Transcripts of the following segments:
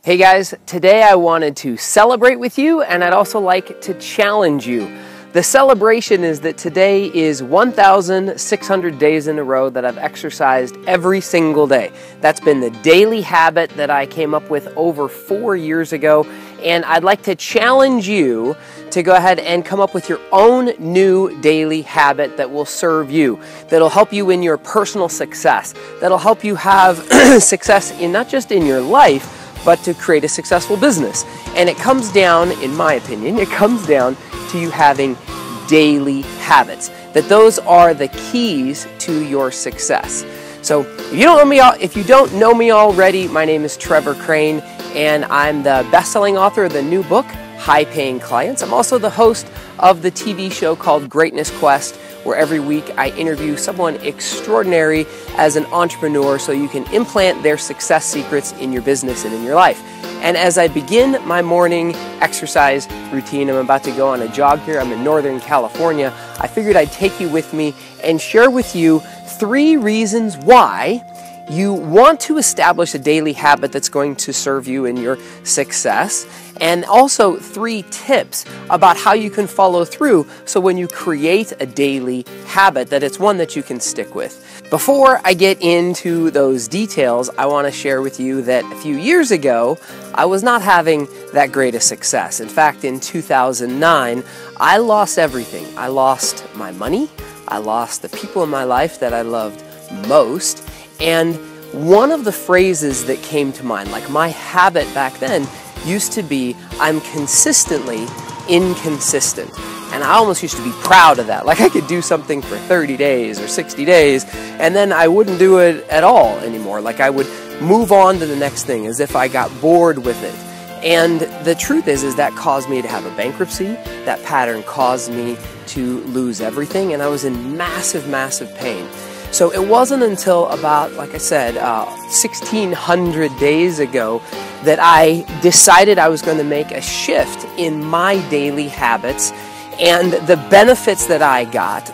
Hey guys, today I wanted to celebrate with you, and I'd also like to challenge you. The celebration is that today is 1,600 days in a row that I've exercised every single day. That's been the daily habit that I came up with over 4 years ago, and I'd like to challenge you to go ahead and come up with your own new daily habit that will serve you, that'll help you in your personal success, that'll help you have success in not just in your life, but to create a successful business. And it comes down, in my opinion, it comes down to you having daily habits. That those are the keys to your success. So if you don't know me already, my name is Trevor Crane, and I'm the best-selling author of the new book, High Paying Clients. I'm also the host of the TV show called Greatness Quest, where every week I interview someone extraordinary as an entrepreneur so you can implant their success secrets in your business and in your life. And as I begin my morning exercise routine, I'm about to go on a jog here. I'm in Northern California. I figured I'd take you with me and share with you 3 reasons why you want to establish a daily habit that's going to serve you in your success, and also 3 tips about how you can follow through so when you create a daily habit that it's one that you can stick with. Before I get into those details, I want to share with you that a few years ago, I was not having that great a success. In fact, in 2009, I lost everything. I lost my money, I lost the people in my life that I loved most, and one of the phrases that came to mind, like my habit back then, used to be, I'm consistently inconsistent. And I almost used to be proud of that. Like I could do something for 30 days or 60 days, and then I wouldn't do it at all anymore. Like I would move on to the next thing as if I got bored with it. And the truth is that caused me to have a bankruptcy. That pattern caused me to lose everything, and I was in massive, massive pain. So it wasn't until about, like I said, 1,600 days ago that I decided I was going to make a shift in my daily habits, and the benefits that I got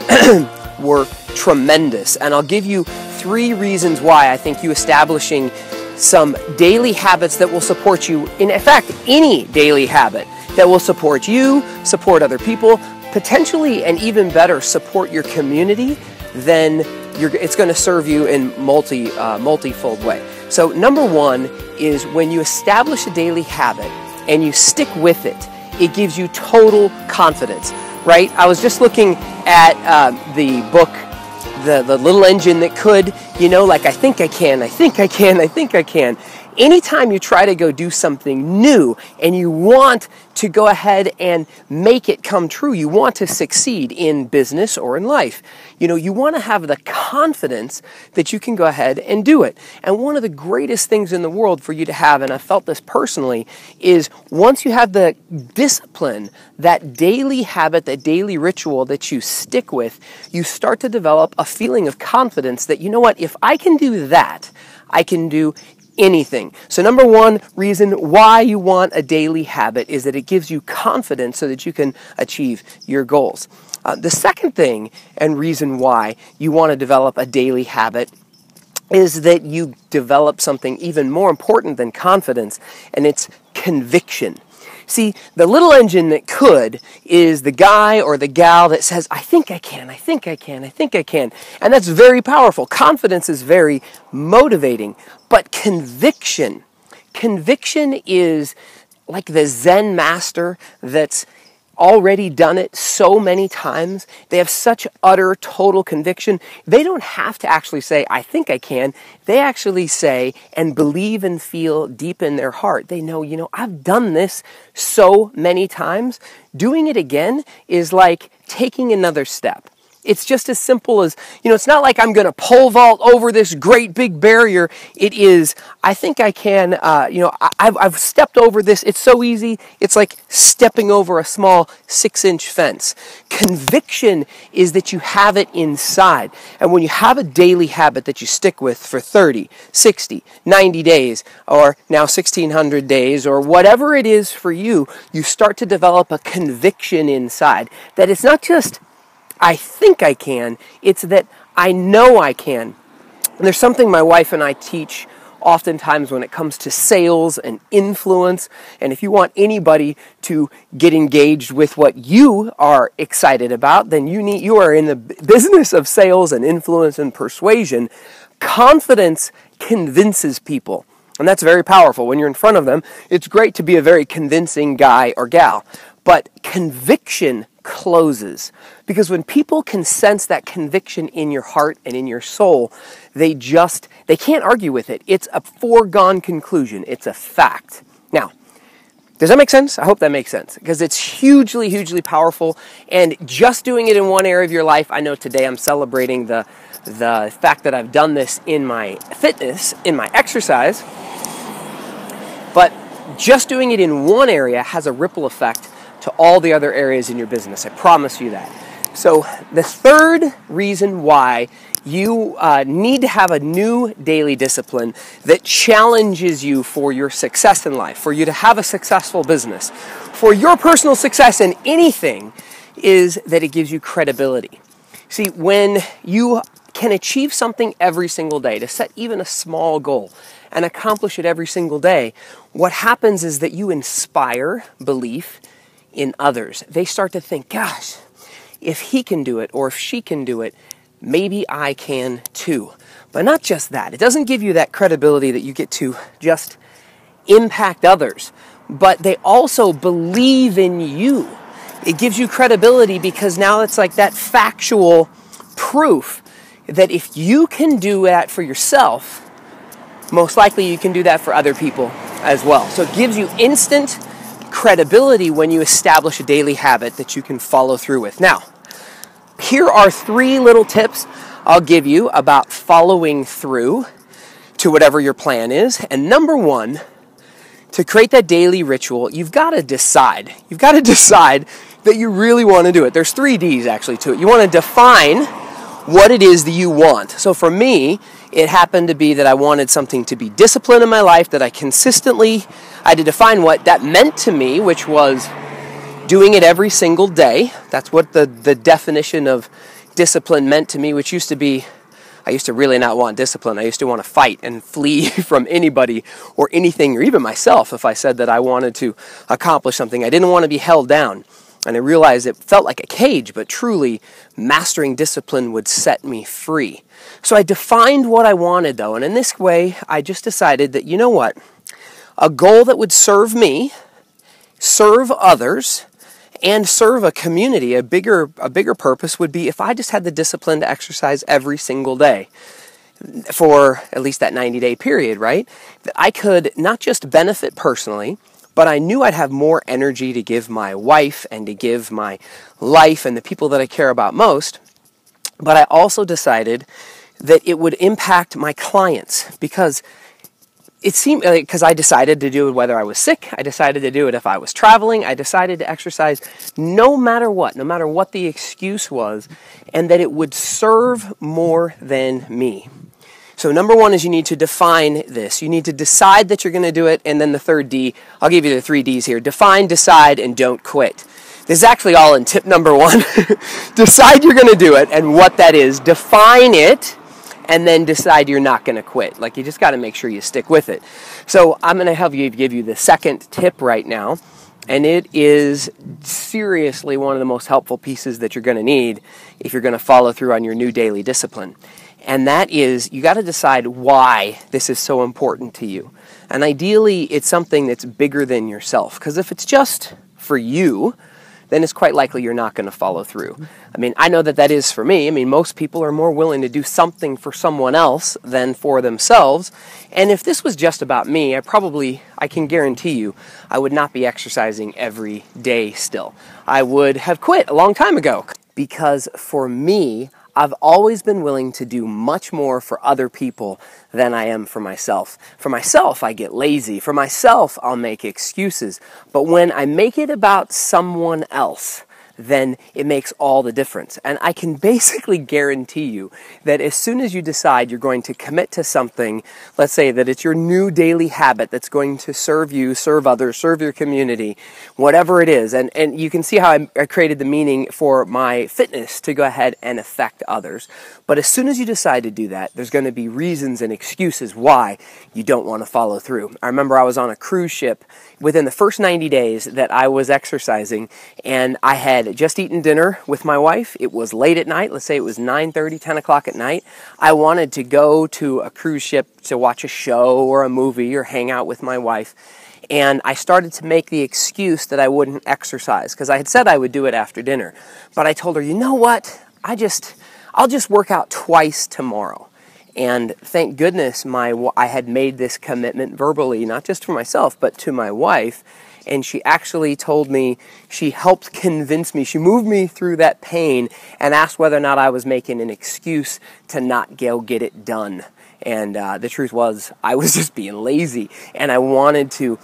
were tremendous. And I'll give you 3 reasons why I think you establishing some daily habits that will support you, in fact, any daily habit that will support you, support other people, potentially, and even better, support your community, then it's going to serve you in multifold way. So number 1 is when you establish a daily habit and you stick with it, it gives you total confidence, right? I was just looking at the book, the Little Engine That Could, like I think I can, I think I can, I think I can. Anytime you try to go do something new and you want to go ahead and make it come true, you want to succeed in business or in life, you want to have the confidence that you can go ahead and do it. And one of the greatest things in the world for you to have, and I felt this personally, is once you have the discipline, that daily habit, that daily ritual that you stick with, you start to develop a feeling of confidence that, if I can do that, I can do anything. So number 1 reason why you want a daily habit is that it gives you confidence so that you can achieve your goals. The second thing and reason why you want to develop a daily habit is that you develop something even more important than confidence, and it's conviction. See, the little engine that could is the guy or the gal that says, I think I can, I think I can, I think I can. And that's very powerful. Confidence is very motivating. But conviction is like the Zen master that's already done it so many times. They have such utter, total conviction. They don't have to actually say, I think I can. They actually say and believe and feel deep in their heart. They know, I've done this so many times. Doing it again is like taking another step. It's just as simple as, it's not like I'm going to pole vault over this great big barrier. It is, I think I can, I've stepped over this. It's so easy. It's like stepping over a small 6-inch fence. Conviction is that you have it inside. And when you have a daily habit that you stick with for 30, 60, 90 days, or now 1,600 days, or whatever it is for you, you start to develop a conviction inside that it's not just I think I can, it's that I know I can. And there's something my wife and I teach oftentimes when it comes to sales and influence. And if you want anybody to get engaged with what you are excited about, then you are in the business of sales and influence and persuasion. Confidence convinces people. And that's very powerful. When you're in front of them, it's great to be a very convincing guy or gal. But conviction closes. Because when people can sense that conviction in your heart and in your soul, they can't argue with it. It's a foregone conclusion. It's a fact. Now, does that make sense? I hope that makes sense. Because it's hugely, hugely powerful. And just doing it in one area of your life, I know today I'm celebrating the fact that I've done this in my fitness, in my exercise. But just doing it in one area has a ripple effect to all the other areas in your business. I promise you that. So the third reason why you need to have a new daily discipline that challenges you for your success in life, for you to have a successful business, for your personal success in anything, is that it gives you credibility. See, when you can achieve something every single day, to set even a small goal and accomplish it every single day, what happens is that you inspire belief in others. They start to think, gosh, if he can do it or if she can do it, maybe I can too. But not just that. It doesn't give you that credibility that you get to just impact others, but they also believe in you. It gives you credibility because now it's like that factual proof that if you can do that for yourself, most likely you can do that for other people as well. So it gives you instant credibility when you establish a daily habit that you can follow through with. Now, here are 3 little tips I'll give you about following through to whatever your plan is. And number 1, to create that daily ritual, you've got to decide. You've got to decide that you really want to do it. There's 3 D's actually to it. You want to define what it is that you want. So for me, it happened to be that I wanted something to be disciplined in my life, that I had to define what that meant to me, which was doing it every single day. That's what the definition of discipline meant to me, which used to be, I used to really not want discipline. I used to want to fight and flee from anybody or anything, or even myself, if I said that I wanted to accomplish something. I didn't want to be held down. And I realized it felt like a cage, but truly mastering discipline would set me free. So I defined what I wanted, though, and in this way, I just decided that, you know what? A goal that would serve me, serve others, and serve a community, a bigger purpose would be if I just had the discipline to exercise every single day for at least that 90-day period, right? That I could not just benefit personally, but I knew I'd have more energy to give my wife and to give my life and the people that I care about most. But I also decided that it would impact my clients because it seemed like, because I decided to do it whether I was sick, I decided to do it if I was traveling, I decided to exercise no matter what the excuse was, and that it would serve more than me. So number 1 is you need to define this. You need to decide that you're going to do it, and then the third D, I'll give you the 3 Ds here. Define, decide, and don't quit. This is actually all in tip number 1. Decide you're going to do it and what that is. Define it, and then decide you're not going to quit. Like, you just got to make sure you stick with it. So I'm going to help you give you the second tip right now, and it is seriously one of the most helpful pieces that you're going to need if you're going to follow through on your new daily discipline. And that is, you got to decide why this is so important to you. And ideally, it's something that's bigger than yourself. Because if it's just for you, then it's quite likely you're not going to follow through. I mean, I know that is for me. I mean, most people are more willing to do something for someone else than for themselves. And if this was just about me, I can guarantee you, I would not be exercising every day still. I would have quit a long time ago. Because for me, I've always been willing to do much more for other people than I am for myself. For myself, I get lazy. For myself, I'll make excuses. But when I make it about someone else, then it makes all the difference. And I can basically guarantee you that as soon as you decide you're going to commit to something, let's say that it's your new daily habit that's going to serve you, serve others, serve your community, whatever it is. And you can see how I created the meaning for my fitness to go ahead and affect others. But as soon as you decide to do that, there's going to be reasons and excuses why you don't want to follow through. I remember I was on a cruise ship within the first 90 days that I was exercising, and I had just eaten dinner with my wife. It was late at night. Let's say it was 9:30, 10 o'clock at night. I wanted to go to a cruise ship to watch a show or a movie or hang out with my wife. And I started to make the excuse that I wouldn't exercise because I had said I would do it after dinner. But I told her, you know what? I'll just work out twice tomorrow. And thank goodness I had made this commitment verbally, not just for myself, but to my wife. And she actually told me, she helped convince me, she moved me through that pain and asked whether or not I was making an excuse to not go get it done. And the truth was, I was just being lazy, and I wanted to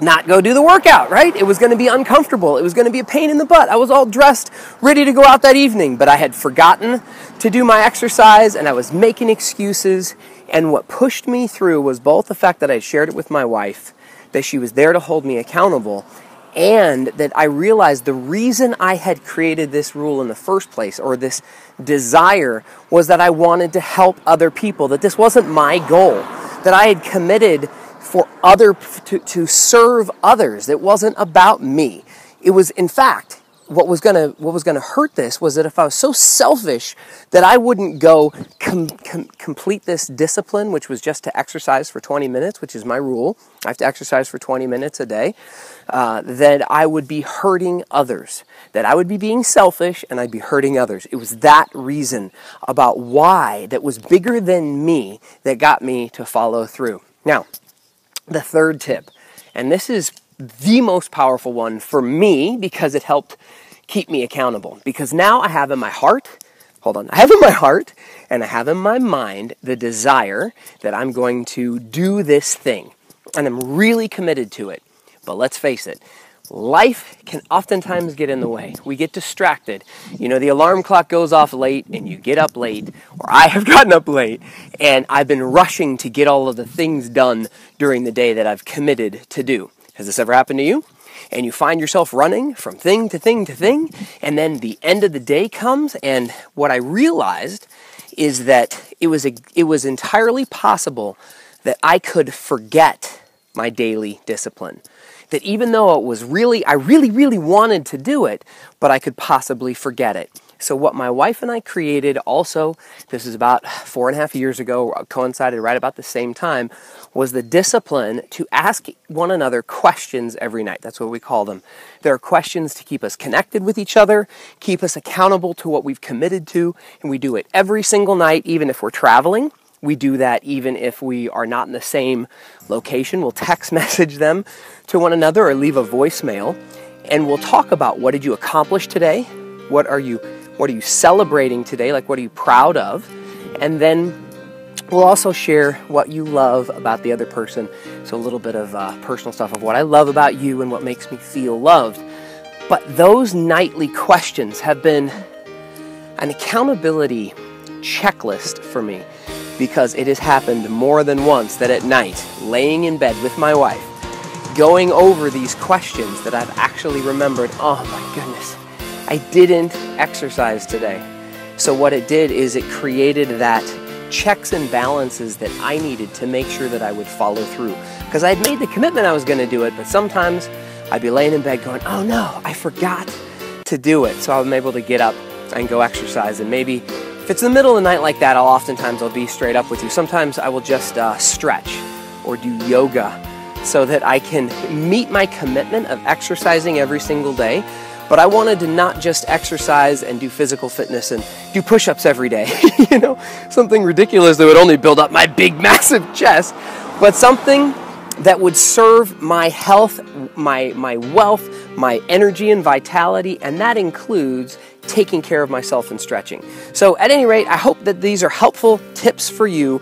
not go do the workout, right? It was going to be uncomfortable. It was going to be a pain in the butt. I was all dressed, ready to go out that evening, but I had forgotten to do my exercise, and I was making excuses. And what pushed me through was both the fact that I shared it with my wife, that she was there to hold me accountable, and that I realized the reason I had created this rule in the first place, or this desire, was that I wanted to help other people, that this wasn't my goal, that I had committed to serve others. It wasn't about me. It was, in fact, what was gonna hurt this was that if I was so selfish that I wouldn't go complete this discipline, which was just to exercise for 20 minutes, which is my rule. I have to exercise for 20 minutes a day. That I would be hurting others. That I would be being selfish and I'd be hurting others. It was that reason about why that was bigger than me that got me to follow through. Now, the third tip, and this is the most powerful one for me because it helped keep me accountable. Because now I have in my heart and I have in my mind the desire that I'm going to do this thing. And I'm really committed to it. But let's face it, life can oftentimes get in the way. We get distracted. You know, the alarm clock goes off late and you get up late, or I have gotten up late, and I've been rushing to get all of the things done during the day that I've committed to do. Has this ever happened to you? And you find yourself running from thing to thing to thing, and then the end of the day comes, and what I realized is that it was entirely possible that I could forget my daily discipline. That even though it was I really wanted to do it, but I could possibly forget it. So what my wife and I created also, this is about 4.5 years ago, coincided right about the same time, was the discipline to ask one another questions every night. That's what we call them. There are questions to keep us connected with each other, keep us accountable to what we've committed to, and we do it every single night, even if we're traveling. We do that even if we are not in the same location. We'll text message them to one another or leave a voicemail, and we'll talk about what did you accomplish today? What are you celebrating today? Like, what are you proud of? And then we'll also share what you love about the other person. So a little bit of personal stuff of what I love about you and what makes me feel loved. But those nightly questions have been an accountability checklist for me, because it has happened more than once that at night, laying in bed with my wife, going over these questions that I've actually remembered, oh my goodness, I didn't exercise today. So what it did is it created that checks and balances that I needed to make sure that I would follow through. Because I'd made the commitment I was going to do it, but sometimes I'd be laying in bed going, oh no, I forgot to do it. So I'm able to get up and go exercise. And maybe if it's in the middle of the night like that, I'll be straight up with you. Sometimes I will just stretch or do yoga so that I can meet my commitment of exercising every single day. But I wanted to not just exercise and do physical fitness and do push-ups every day, you know, something ridiculous that would only build up my big, massive chest, but something that would serve my health, my wealth, my energy and vitality, and that includes taking care of myself and stretching. So at any rate, I hope that these are helpful tips for you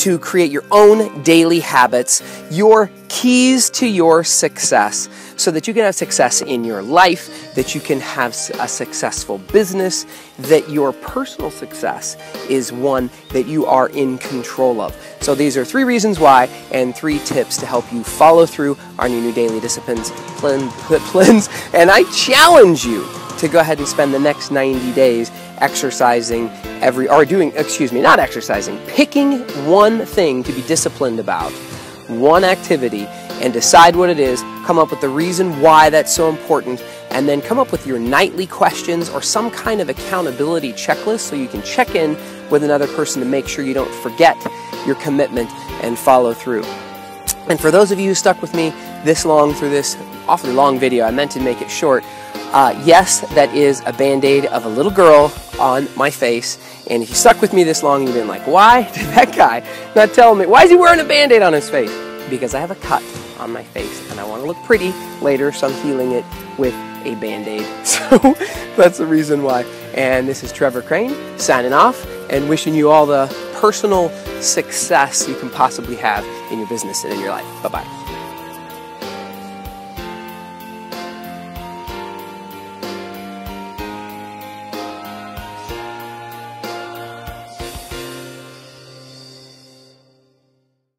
to create your own daily habits, your keys to your success, so that you can have success in your life, that you can have a successful business, that your personal success is one that you are in control of. So these are 3 reasons why and 3 tips to help you follow through on your new daily disciplines, and I challenge you to go ahead and spend the next 90 days exercising picking one thing to be disciplined about, one activity, and decide what it is, come up with the reason why that's so important, and then come up with your nightly questions or some kind of accountability checklist so you can check in with another person to make sure you don't forget your commitment and follow through. And for those of you who stuck with me this long through this awfully long video, I meant to make it short. Yes, that is a Band-Aid of a little girl on my face. And if you stuck with me this long, you've been like, why did that guy not tell me? Why is he wearing a Band-Aid on his face? Because I have a cut on my face and I want to look pretty later, so I'm healing it with a Band-Aid. So that's the reason why. And this is Trevor Crane signing off and wishing you all the personal success you can possibly have in your business and in your life. Bye-bye.